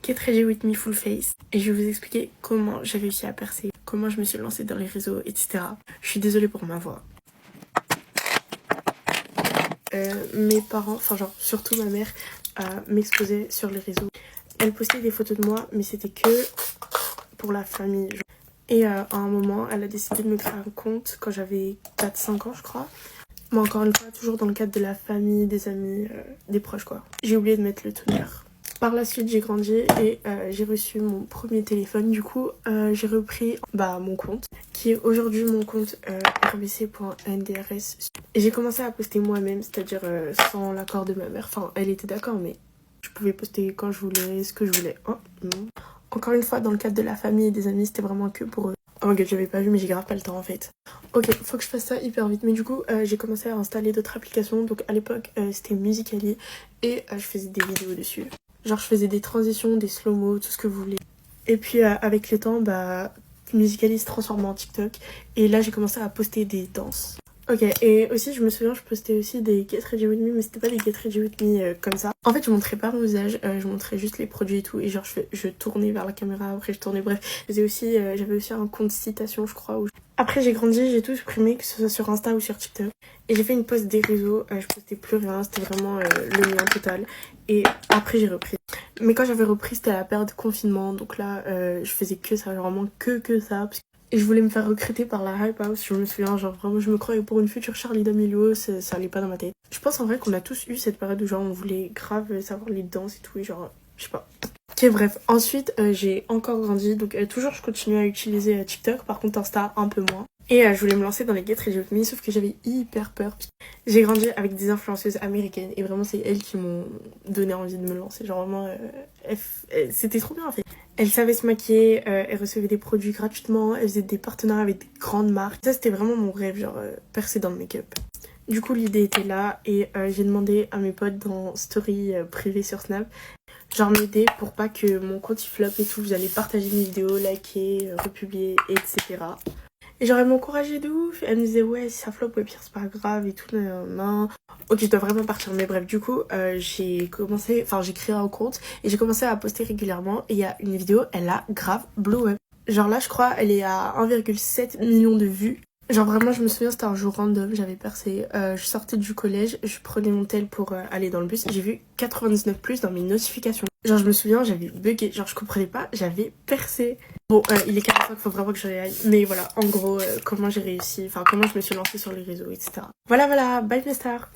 Get Ready With Me Full Face et je vais vous expliquer comment j'ai réussi à percer, comment je me suis lancée dans les réseaux, etc. Je suis désolée pour ma voix. Mes parents, enfin genre surtout ma mère, m'exposait sur les réseaux. Elle postait des photos de moi, mais c'était que pour la famille. Et à un moment, elle a décidé de me créer un compte quand j'avais 4-5 ans, je crois. Mais encore une fois, toujours dans le cadre de la famille, des amis, des proches, quoi. J'ai oublié de mettre le tonnerre. Par la suite, j'ai grandi et j'ai reçu mon premier téléphone. Du coup, j'ai repris mon compte, qui est aujourd'hui mon compte rbc.ndrs. Et j'ai commencé à poster moi-même, c'est-à-dire sans l'accord de ma mère. Enfin, elle était d'accord, mais je pouvais poster quand je voulais, ce que je voulais. Oh, non. Encore une fois, dans le cadre de la famille et des amis, c'était vraiment que pour eux. Oh my god, j'avais pas vu, mais j'ai grave pas le temps en fait. Ok, faut que je fasse ça hyper vite. Mais du coup, j'ai commencé à installer d'autres applications. Donc à l'époque, c'était Musical.ly et je faisais des vidéos dessus. Genre, je faisais des transitions, des slow-mo, tout ce que vous voulez. Et puis avec le temps, Musical.ly se transformait en TikTok. Et là, j'ai commencé à poster des danses. Ok, et aussi, je me souviens, je postais aussi des Get Ready With Me, mais c'était pas des Get Ready With Me comme ça. En fait, je montrais pas mon visage, je montrais juste les produits et tout, et genre, je tournais vers la caméra, après je tournais, bref. J'avais aussi un compte citation, je crois. Après, j'ai grandi, j'ai tout supprimé, que ce soit sur Insta ou sur TikTok. Et j'ai fait une pause des réseaux, je postais plus rien, c'était vraiment le mien total. Et après, j'ai repris. Mais quand j'avais repris, c'était à la période de confinement, donc là, je faisais que ça, genre vraiment que ça, parce que et je voulais me faire recruter par la Hype House, je me souviens, genre vraiment je me croyais pour une future Charli D'Amelio, ça allait pas dans ma tête. Je pense en vrai qu'on a tous eu cette période où genre on voulait grave savoir les danses et tout, et genre, je sais pas. Ok bref, ensuite j'ai encore grandi, donc toujours je continue à utiliser TikTok, par contre Insta un peu moins. Et je voulais me lancer dans les Get Ready With Me, sauf que j'avais hyper peur. J'ai grandi avec des influenceuses américaines et vraiment c'est elles qui m'ont donné envie de me lancer. Genre vraiment, c'était trop bien en fait. Elles savaient se maquiller, elles recevaient des produits gratuitement, elles faisaient des partenariats avec des grandes marques. Ça c'était vraiment mon rêve, genre percer dans le make-up. Du coup l'idée était là et j'ai demandé à mes potes dans story privée sur Snap, genre m'aider pour pas que mon compte il flop et tout. Vous allez partager mes vidéos, liker, republier, etc. Et genre elle m'encourageait de ouf, elle me disait ouais si ça flop ouais pire c'est pas grave et tout, non. Ok je dois vraiment partir, mais bref du coup j'ai créé un compte et j'ai commencé à poster régulièrement et il y a une vidéo, elle a grave blow up. Genre là je crois elle est à 1,7 million de vues. Genre vraiment je me souviens c'était un jour random, j'avais percé, je sortais du collège, je prenais mon tel pour aller dans le bus, j'ai vu 99+ dans mes notifications. Genre je me souviens j'avais bugué, genre je comprenais pas, j'avais percé. Bon il est 45, faut vraiment que j'y aille, mais voilà en gros comment j'ai réussi, enfin comment je me suis lancée sur les réseaux, etc. Voilà, bye mes stars.